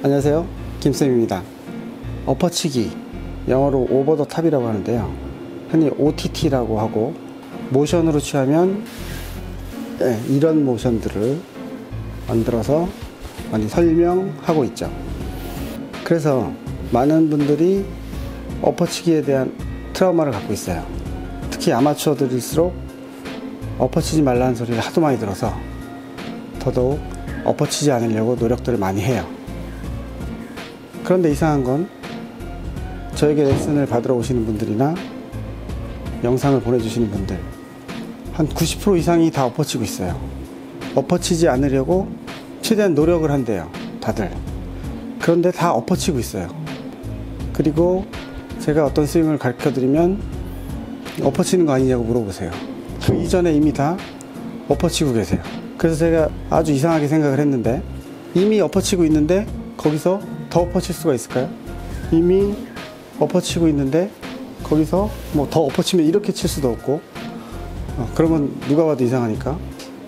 안녕하세요, 김쌤입니다. 엎어치기, 영어로 오버 더 탑이라고 하는데요, 흔히 OTT라고 하고, 모션으로 취하면 이런 모션들을 만들어서 많이 설명하고 있죠. 그래서 많은 분들이 엎어치기에 대한 트라우마를 갖고 있어요. 특히 아마추어들일수록 엎어치지 말라는 소리를 하도 많이 들어서 더더욱 엎어치지 않으려고 노력들을 많이 해요. 그런데 이상한 건 저에게 레슨을 받으러 오시는 분들이나 영상을 보내주시는 분들 한 90% 이상이 다 엎어치고 있어요. 엎어치지 않으려고 최대한 노력을 한대요, 다들. 그런데 다 엎어치고 있어요. 그리고 제가 어떤 스윙을 가르쳐 드리면 엎어치는 거 아니냐고 물어보세요. 그 이전에 이미 다 엎어치고 계세요. 그래서 제가 아주 이상하게 생각을 했는데, 이미 엎어치고 있는데 거기서 더 엎어칠 수가 있을까요? 이미 엎어치고 있는데 거기서 뭐 더 엎어치면 이렇게 칠 수도 없고, 그러면 누가 봐도 이상하니까.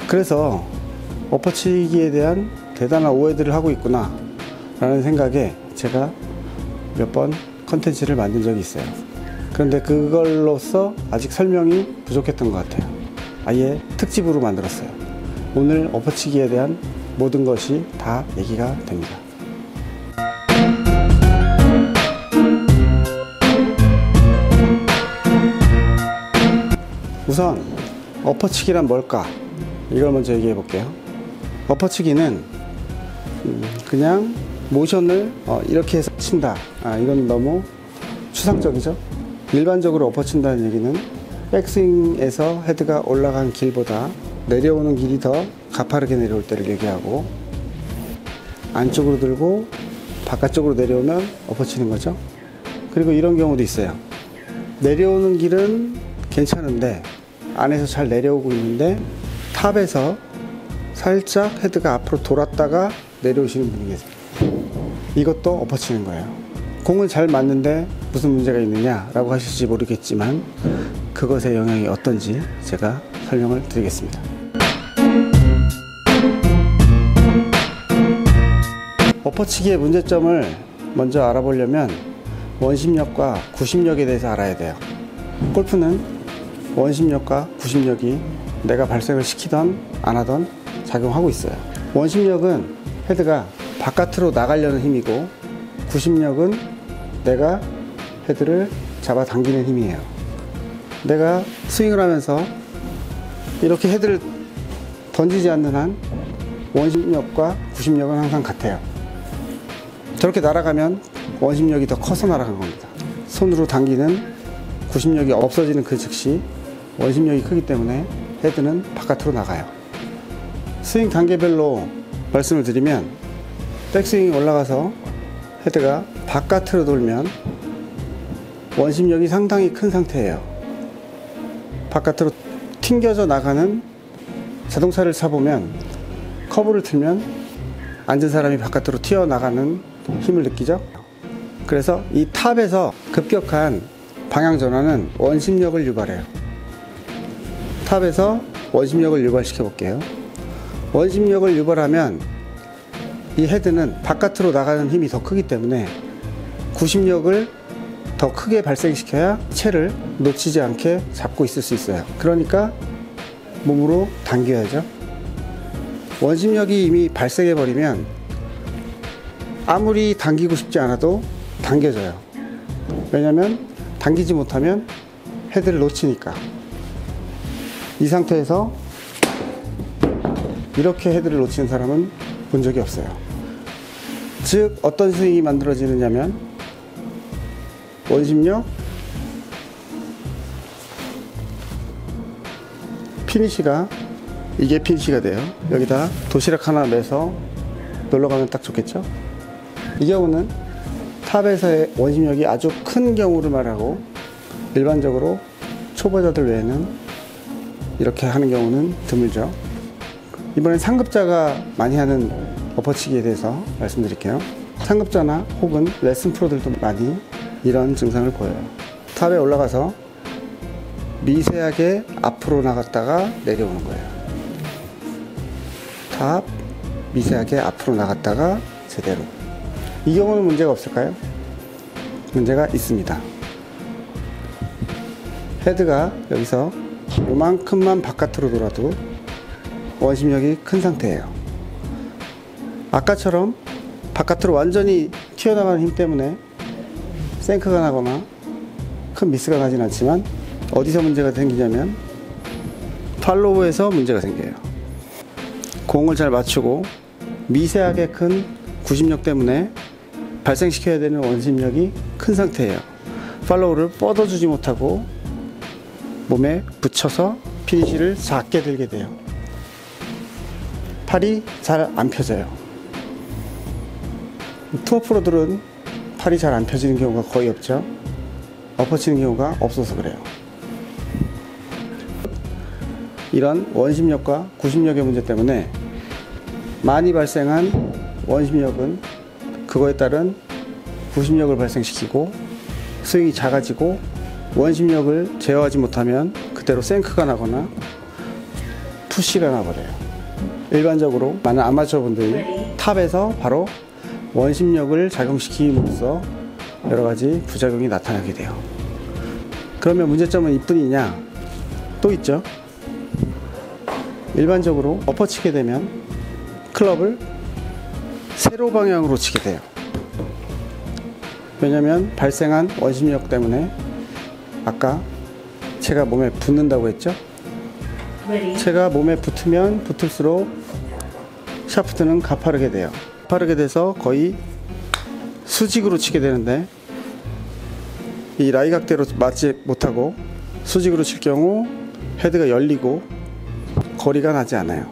그래서 엎어치기에 대한 대단한 오해들을 하고 있구나 라는 생각에 제가 몇 번 컨텐츠를 만든 적이 있어요. 그런데 그걸로써 아직 설명이 부족했던 것 같아요. 아예 특집으로 만들었어요. 오늘 엎어치기에 대한 모든 것이 다 얘기가 됩니다. 우선 엎어치기란 뭘까? 이걸 먼저 얘기해 볼게요. 엎어치기는 그냥 모션을 이렇게 해서 친다. 이건 너무 추상적이죠. 일반적으로 엎어친다는 얘기는 백스윙에서 헤드가 올라간 길보다 내려오는 길이 더 가파르게 내려올 때를 얘기하고, 안쪽으로 들고 바깥쪽으로 내려오면 엎어치는 거죠. 그리고 이런 경우도 있어요. 내려오는 길은 괜찮은데 안에서 잘 내려오고 있는데 탑에서 살짝 헤드가 앞으로 돌았다가 내려오시는 분이 계세요. 이것도 엎어치는 거예요. 공은 잘 맞는데 무슨 문제가 있느냐 라고 하실지 모르겠지만, 그것의 영향이 어떤지 제가 설명을 드리겠습니다. 엎어치기의 문제점을 먼저 알아보려면 원심력과 구심력에 대해서 알아야 돼요. 골프는 원심력과 구심력이 내가 발생을 시키던 안 하던 작용하고 있어요. 원심력은 헤드가 바깥으로 나가려는 힘이고, 구심력은 내가 헤드를 잡아당기는 힘이에요. 내가 스윙을 하면서 이렇게 헤드를 던지지 않는 한 원심력과 구심력은 항상 같아요. 저렇게 날아가면 원심력이 더 커서 날아간 겁니다. 손으로 당기는 구심력이 없어지는 그 즉시 원심력이 크기 때문에 헤드는 바깥으로 나가요. 스윙 단계별로 말씀을 드리면, 백스윙이 올라가서 헤드가 바깥으로 돌면 원심력이 상당히 큰 상태예요. 바깥으로 튕겨져 나가는 자동차를 타보면 커브를 틀면 앉은 사람이 바깥으로 튀어나가는 힘을 느끼죠. 그래서 이 탑에서 급격한 방향 전환은 원심력을 유발해요. 탑에서 원심력을 유발시켜 볼게요. 원심력을 유발하면 이 헤드는 바깥으로 나가는 힘이 더 크기 때문에 구심력을 더 크게 발생시켜야 채를 놓치지 않게 잡고 있을 수 있어요. 그러니까 몸으로 당겨야죠. 원심력이 이미 발생해 버리면 아무리 당기고 싶지 않아도 당겨져요. 왜냐면 당기지 못하면 헤드를 놓치니까. 이 상태에서 이렇게 헤드를 놓치는 사람은 본 적이 없어요. 즉 어떤 스윙이 만들어지느냐면, 원심력, 피니시가, 이게 피니시가 돼요. 여기다 도시락 하나 매서 놀러 가면 딱 좋겠죠. 이 경우는 탑에서의 원심력이 아주 큰 경우를 말하고, 일반적으로 초보자들 외에는 이렇게 하는 경우는 드물죠. 이번엔 상급자가 많이 하는 엎어치기에 대해서 말씀드릴게요. 상급자나 혹은 레슨 프로들도 많이 이런 증상을 보여요. 탑에 올라가서 미세하게 앞으로 나갔다가 내려오는 거예요. 탑, 미세하게 앞으로 나갔다가 제대로. 이 경우는 문제가 없을까요? 문제가 있습니다. 헤드가 여기서 요만큼만 바깥으로 돌아도 원심력이 큰 상태예요. 아까처럼 바깥으로 완전히 튀어나가는 힘 때문에 생크가 나거나 큰 미스가 나진 않지만 어디서 문제가 생기냐면 팔로우에서 문제가 생겨요. 공을 잘 맞추고 미세하게 큰 구심력 때문에 발생시켜야 되는 원심력이 큰 상태예요. 팔로우를 뻗어주지 못하고 몸에 붙여서 피니쉬를 작게 들게 돼요. 팔이 잘 안 펴져요. 투어 프로들은 팔이 잘 안 펴지는 경우가 거의 없죠. 엎어치는 경우가 없어서 그래요. 이런 원심력과 구심력의 문제 때문에 많이 발생한 원심력은 그거에 따른 구심력을 발생시키고 스윙이 작아지고 원심력을 제어하지 못하면 그대로 생크가 나거나 푸시가 나버려요. 일반적으로 많은 아마추어 분들이 탑에서 바로 원심력을 작용시킴으로써 여러가지 부작용이 나타나게 돼요. 그러면 문제점은 이뿐이냐? 또 있죠. 일반적으로 엎어치게 되면 클럽을 세로 방향으로 치게 돼요. 왜냐면 발생한 원심력 때문에 아까 채가 몸에 붙는다고 했죠. 채가 몸에 붙으면 붙을수록 샤프트는 가파르게 돼요. 가파르게 돼서 거의 수직으로 치게 되는데 이 라이각대로 맞지 못하고 수직으로 칠 경우 헤드가 열리고 거리가 나지 않아요.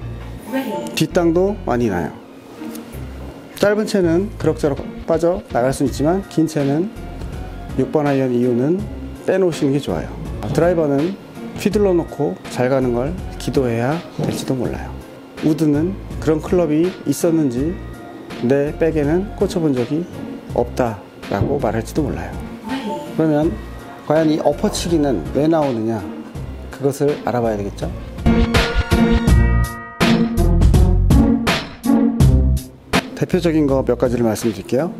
뒷땅도 많이 나요. 짧은 채는 그럭저럭 빠져 나갈 수 있지만 긴 채는 6번 아이언 이유는 빼놓으시는 게 좋아요. 드라이버는 휘둘러 놓고 잘 가는 걸 기도해야 될지도 몰라요. 우드는 그런 클럽이 있었는지 내 백에는 꽂혀본 적이 없다라고 말할지도 몰라요. 그러면 과연 이 엎어치기는 왜 나오느냐, 그것을 알아봐야 되겠죠. 대표적인 거 몇 가지를 말씀드릴게요.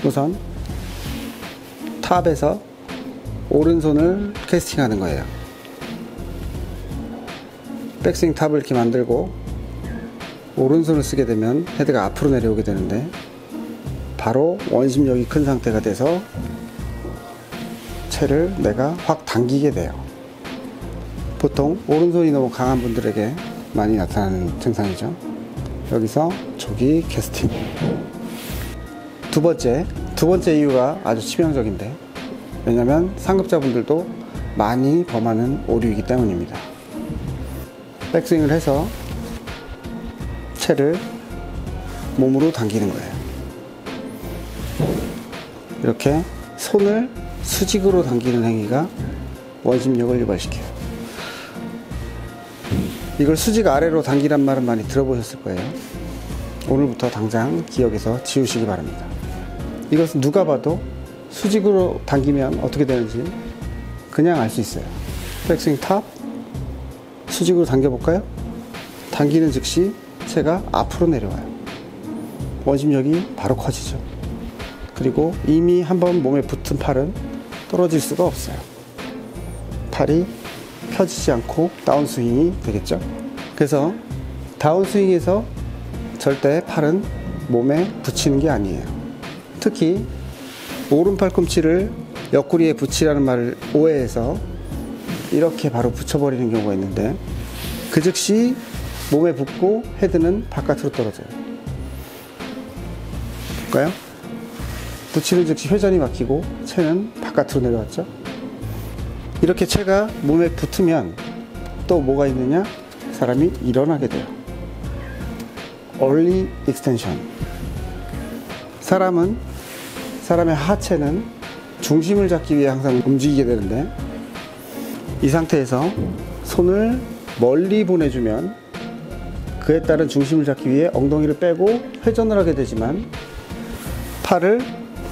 우선 탑에서 오른손을 캐스팅하는 거예요. 백스윙 탑을 이렇게 만들고 오른손을 쓰게 되면 헤드가 앞으로 내려오게 되는데 바로 원심력이 큰 상태가 돼서 채를 내가 확 당기게 돼요. 보통 오른손이 너무 강한 분들에게 많이 나타나는 증상이죠. 여기서 조기 캐스팅. 두 번째 이유가 아주 치명적인데, 왜냐면 상급자분들도 많이 범하는 오류이기 때문입니다. 백스윙을 해서 채를 몸으로 당기는 거예요. 이렇게 손을 수직으로 당기는 행위가 원심력을 유발시켜요. 이걸 수직 아래로 당기란 말은 많이 들어보셨을 거예요. 오늘부터 당장 기억에서 지우시기 바랍니다. 이것은 누가 봐도 수직으로 당기면 어떻게 되는지 그냥 알 수 있어요. 백스윙 탑 수직으로 당겨볼까요? 당기는 즉시 채가 앞으로 내려와요. 원심력이 바로 커지죠. 그리고 이미 한번 몸에 붙은 팔은 떨어질 수가 없어요. 팔이 펴지지 않고 다운스윙이 되겠죠. 그래서 다운스윙에서 절대 팔은 몸에 붙이는 게 아니에요. 특히 오른팔 꿈치를 옆구리에 붙이라는 말을 오해해서 이렇게 바로 붙여버리는 경우가 있는데 그 즉시 몸에 붙고 헤드는 바깥으로 떨어져요. 볼까요? 붙이는 즉시 회전이 막히고 채는 바깥으로 내려왔죠. 이렇게 채가 몸에 붙으면 또 뭐가 있느냐? 사람이 일어나게 돼요. early extension. 사람의 하체는 중심을 잡기 위해 항상 움직이게 되는데 이 상태에서 손을 멀리 보내주면 그에 따른 중심을 잡기 위해 엉덩이를 빼고 회전을 하게 되지만 팔을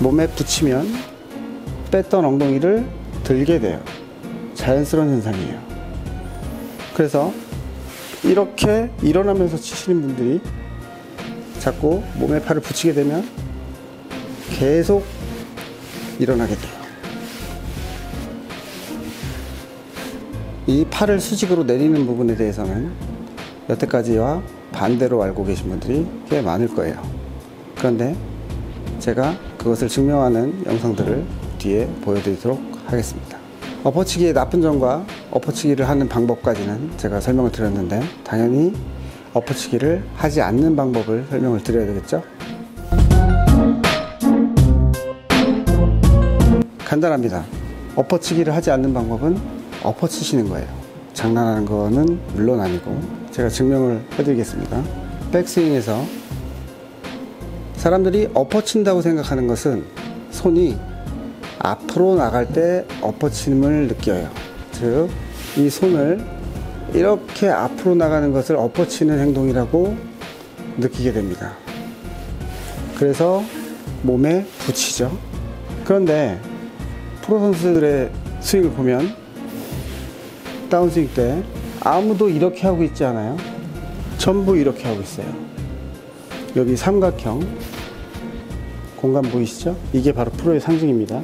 몸에 붙이면 뺐던 엉덩이를 들게 돼요. 자연스러운 현상이에요. 그래서 이렇게 일어나면서 치시는 분들이 자꾸 몸에 팔을 붙이게 되면 계속 일어나게 돼요. 이 팔을 수직으로 내리는 부분에 대해서는 여태까지와 반대로 알고 계신 분들이 꽤 많을 거예요. 그런데 제가 그것을 증명하는 영상들을 뒤에 보여드리도록 하겠습니다. 엎어치기의 나쁜 점과 엎어치기를 하는 방법까지는 제가 설명을 드렸는데, 당연히 엎어치기를 하지 않는 방법을 설명을 드려야 되겠죠? 간단합니다. 엎어치기를 하지 않는 방법은 엎어치시는 거예요. 장난하는 거는 물론 아니고 제가 증명을 해드리겠습니다. 백스윙에서 사람들이 엎어친다고 생각하는 것은 손이 앞으로 나갈 때 엎어침을 느껴요. 즉, 이 손을 이렇게 앞으로 나가는 것을 엎어치는 행동이라고 느끼게 됩니다. 그래서 몸에 붙이죠. 그런데 프로 선수들의 스윙을 보면 다운스윙 때 아무도 이렇게 하고 있지 않아요. 전부 이렇게 하고 있어요. 여기 삼각형 공간 보이시죠? 이게 바로 프로의 상징입니다.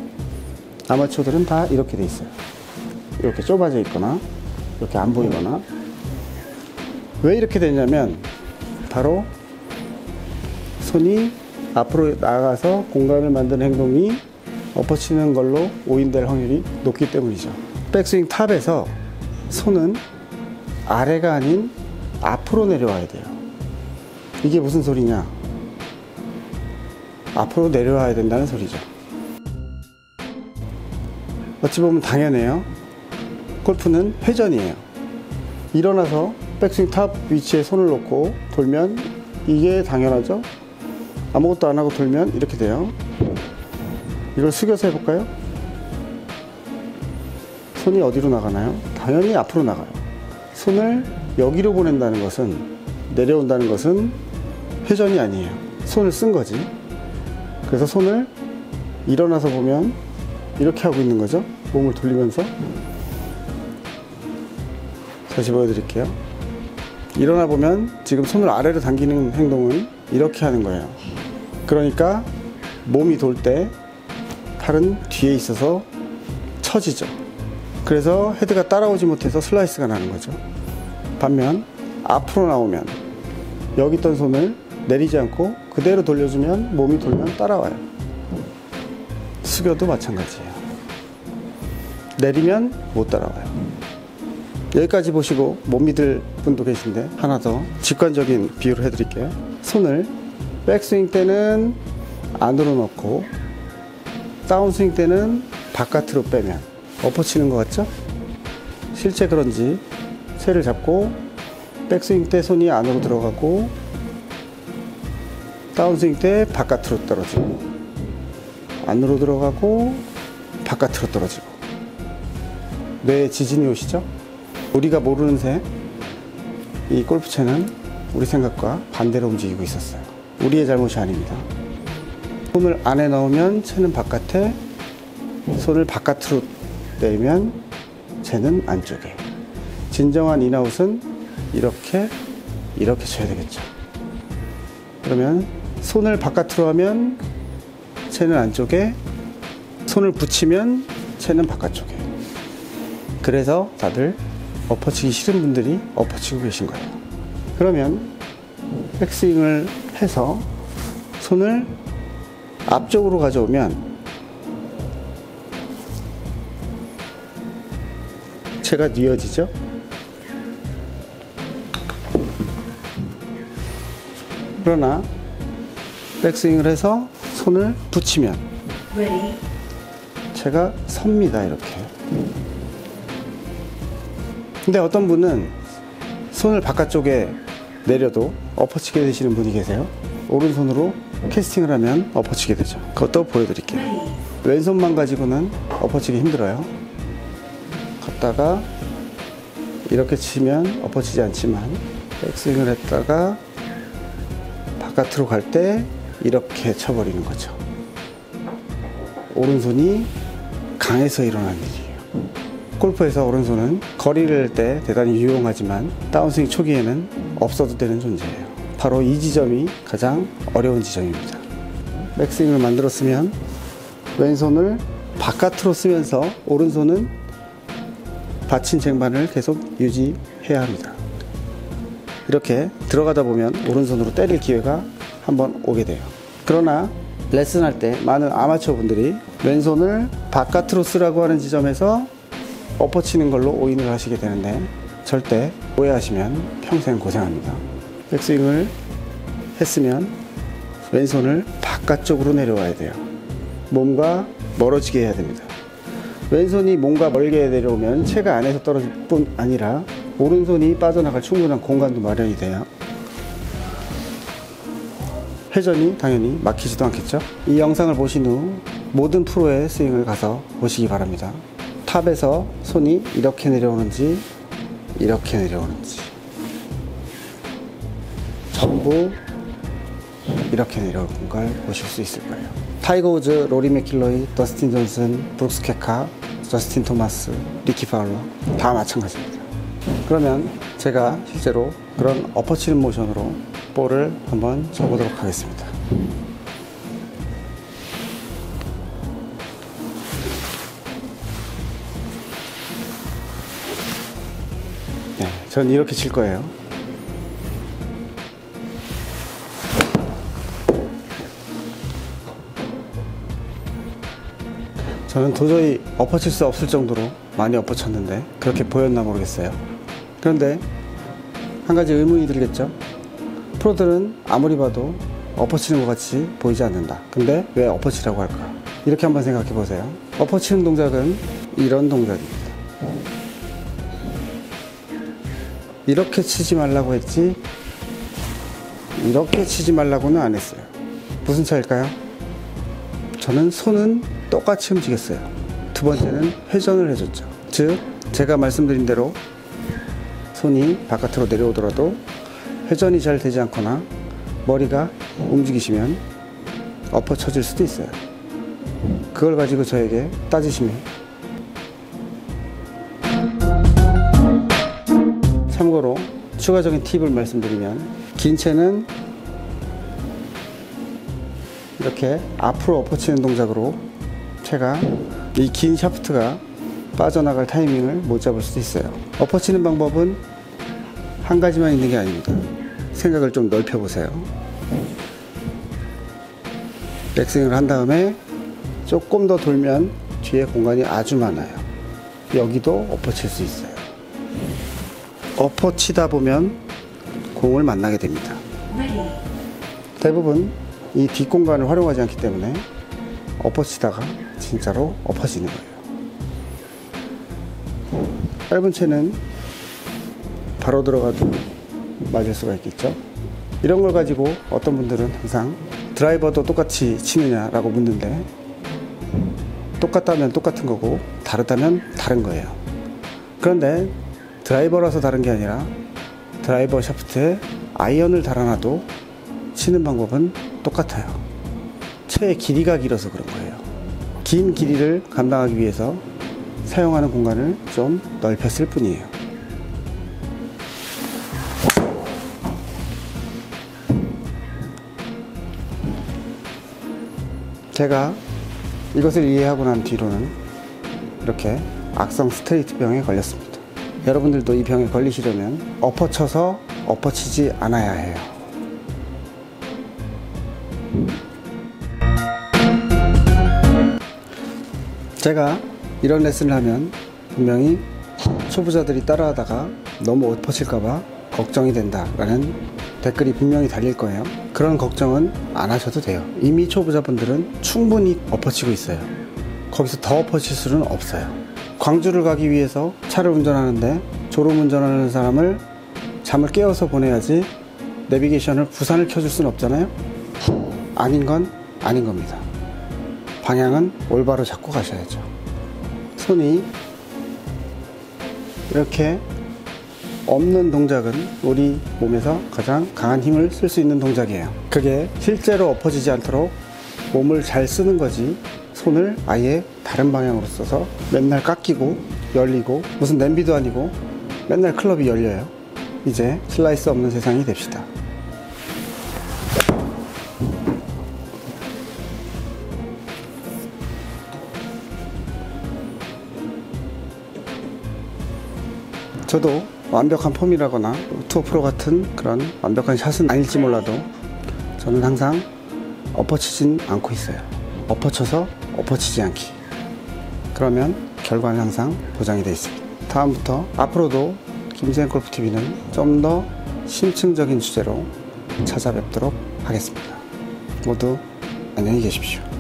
아마추어들은 다 이렇게 돼 있어요. 이렇게 좁아져 있거나 이렇게 안 보이거나. 왜 이렇게 되냐면 바로 손이 앞으로 나가서 공간을 만드는 행동이 엎어치는 걸로 오인될 확률이 높기 때문이죠. 백스윙 탑에서 손은 아래가 아닌 앞으로 내려와야 돼요. 이게 무슨 소리냐? 앞으로 내려와야 된다는 소리죠. 어찌 보면 당연해요. 골프는 회전이에요. 일어나서 백스윙 탑 위치에 손을 놓고 돌면 이게 당연하죠. 아무것도 안 하고 돌면 이렇게 돼요. 이걸 숙여서 해볼까요? 손이 어디로 나가나요? 당연히 앞으로 나가요. 손을 여기로 보낸다는 것은, 내려온다는 것은 회전이 아니에요. 손을 쓴 거지. 그래서 손을 일어나서 보면 이렇게 하고 있는 거죠. 몸을 돌리면서. 다시 보여드릴게요. 일어나 보면 지금 손을 아래로 당기는 행동은 이렇게 하는 거예요. 그러니까 몸이 돌 때 팔은 뒤에 있어서 처지죠. 그래서 헤드가 따라오지 못해서 슬라이스가 나는 거죠. 반면 앞으로 나오면 여기 있던 손을 내리지 않고 그대로 돌려주면, 몸이 돌면 따라와요. 숙여도 마찬가지예요. 내리면 못 따라와요. 여기까지 보시고 못 믿을 분도 계신데 하나 더 직관적인 비유를 해드릴게요. 손을 백스윙 때는 안으로 넣고 다운스윙 때는 바깥으로 빼면 엎어치는 것 같죠? 실제 그런지 채를 잡고 백스윙 때 손이 안으로 들어가고 다운스윙 때 바깥으로 떨어지고, 안으로 들어가고 바깥으로 떨어지고. 뇌에 지진이 오시죠? 우리가 모르는 새 이 골프채는 우리 생각과 반대로 움직이고 있었어요. 우리의 잘못이 아닙니다. 손을 안에 넣으면 채는 바깥에, 손을 바깥으로 내면 채는 안쪽에. 진정한 인아웃은 이렇게 쳐야 되겠죠. 그러면 손을 바깥으로 하면 채는 안쪽에, 손을 붙이면 채는 바깥쪽에. 그래서 다들 엎어치기 싫은 분들이 엎어치고 계신 거예요. 그러면 백스윙을 해서 손을 앞쪽으로 가져오면 채가 뉘어지죠. 그러나 백스윙을 해서 손을 붙이면 채가 섭니다. 이렇게. 근데 어떤 분은 손을 바깥쪽에 내려도 엎어치게 되시는 분이 계세요. 오른손으로 캐스팅을 하면 엎어치게 되죠. 그것도 보여드릴게요. 왼손만 가지고는 엎어치기 힘들어요. 갔다가 이렇게 치면 엎어치지 않지만, 백스윙을 했다가 바깥으로 갈 때 이렇게 쳐버리는 거죠. 오른손이 강해서 일어나는 일이에요. 골프에서 오른손은 거리를 낼 때 대단히 유용하지만 다운스윙 초기에는 없어도 되는 존재예요. 바로 이 지점이 가장 어려운 지점입니다. 백스윙을 만들었으면 왼손을 바깥으로 쓰면서 오른손은 받친 쟁반을 계속 유지해야 합니다. 이렇게 들어가다 보면 오른손으로 때릴 기회가 한번 오게 돼요. 그러나 레슨할 때 많은 아마추어 분들이 왼손을 바깥으로 쓰라고 하는 지점에서 엎어치는 걸로 오인을 하시게 되는데, 절대 오해하시면 평생 고생합니다. 백스윙을 했으면 왼손을 바깥쪽으로 내려와야 돼요. 몸과 멀어지게 해야 됩니다. 왼손이 몸과 멀게 내려오면 채가 안에서 떨어질 뿐 아니라 오른손이 빠져나갈 충분한 공간도 마련이 돼요. 회전이 당연히 막히지도 않겠죠. 이 영상을 보신 후 모든 프로의 스윙을 가서 보시기 바랍니다. 탑에서 손이 이렇게 내려오는지 이렇게 내려오는지, 전부 이렇게 내려오는 걸 보실 수 있을 거예요. 타이거 우즈, 로리 맥킬로이, 더스틴 존슨, 브룩스 케카, 저스틴 토마스, 리키 파울러 다 마찬가지입니다. 그러면 제가 실제로 그런 엎어치는 모션으로 볼을 한번 쳐보도록 하겠습니다. 네, 전 이렇게 칠 거예요. 저는 도저히 엎어칠 수 없을 정도로 많이 엎어쳤는데 그렇게 보였나 모르겠어요. 그런데 한 가지 의문이 들겠죠. 프로들은 아무리 봐도 엎어치는 것 같이 보이지 않는다. 근데 왜 엎어치라고 할까? 이렇게 한번 생각해 보세요. 엎어치는 동작은 이런 동작입니다. 이렇게 치지 말라고 했지, 이렇게 치지 말라고는 안 했어요. 무슨 차이일까요? 저는 손은 똑같이 움직였어요. 두 번째는 회전을 해줬죠. 즉, 제가 말씀드린 대로 손이 바깥으로 내려오더라도 회전이 잘 되지 않거나 머리가 움직이시면 엎어쳐질 수도 있어요. 그걸 가지고 저에게 따지시면, 참고로 추가적인 팁을 말씀드리면, 긴 채는 이렇게 앞으로 엎어치는 동작으로 채가, 이 긴 샤프트가 빠져나갈 타이밍을 못 잡을 수도 있어요. 엎어치는 방법은 한 가지만 있는 게 아닙니다. 생각을 좀 넓혀 보세요. 백스윙을 한 다음에 조금 더 돌면 뒤에 공간이 아주 많아요. 여기도 엎어칠 수 있어요. 엎어치다 보면 공을 만나게 됩니다. 대부분 이 뒷공간을 활용하지 않기 때문에 엎어치다가 진짜로 엎어지는 거예요. 짧은 채는 바로 들어가도 맞을 수가 있겠죠. 이런 걸 가지고 어떤 분들은 항상 드라이버도 똑같이 치느냐라고 묻는데, 똑같다면 똑같은 거고 다르다면 다른 거예요. 그런데 드라이버라서 다른 게 아니라 드라이버 샤프트에 아이언을 달아놔도 치는 방법은 똑같아요. 채의 길이가 길어서 그런 거예요. 긴 길이를 감당하기 위해서 사용하는 공간을 좀 넓혔을 뿐이에요. 제가 이것을 이해하고 난 뒤로는 이렇게 악성 스트레이트 병에 걸렸습니다. 여러분들도 이 병에 걸리시려면 엎어쳐서 엎어치지 않아야 해요. 제가 이런 레슨을 하면 분명히 초보자들이 따라하다가 너무 엎어칠까봐 걱정이 된다라는 댓글이 분명히 달릴 거예요. 그런 걱정은 안 하셔도 돼요. 이미 초보자분들은 충분히 엎어치고 있어요. 거기서 더 엎어칠 수는 없어요. 광주를 가기 위해서 차를 운전하는데 졸음 운전하는 사람을 잠을 깨워서 보내야지 내비게이션을 부산을 켜줄 수는 없잖아요. 아닌 건 아닌 겁니다. 방향은 올바로 잡고 가셔야죠. 손이 이렇게 없는 동작은 우리 몸에서 가장 강한 힘을 쓸 수 있는 동작이에요. 그게 실제로 엎어지지 않도록 몸을 잘 쓰는 거지, 손을 아예 다른 방향으로 써서 맨날 깎이고 열리고 무슨 냄비도 아니고 맨날 클럽이 열려요. 이제 슬라이스 없는 세상이 됩시다. 저도 완벽한 폼이라거나 투어 프로 같은 그런 완벽한 샷은 아닐지 몰라도 저는 항상 엎어치진 않고 있어요. 엎어쳐서 엎어치지 않기. 그러면 결과는 항상 보장이 되어 있습니다. 다음부터 앞으로도 김세현 골프TV는 좀 더 심층적인 주제로 찾아뵙도록 하겠습니다. 모두 안녕히 계십시오.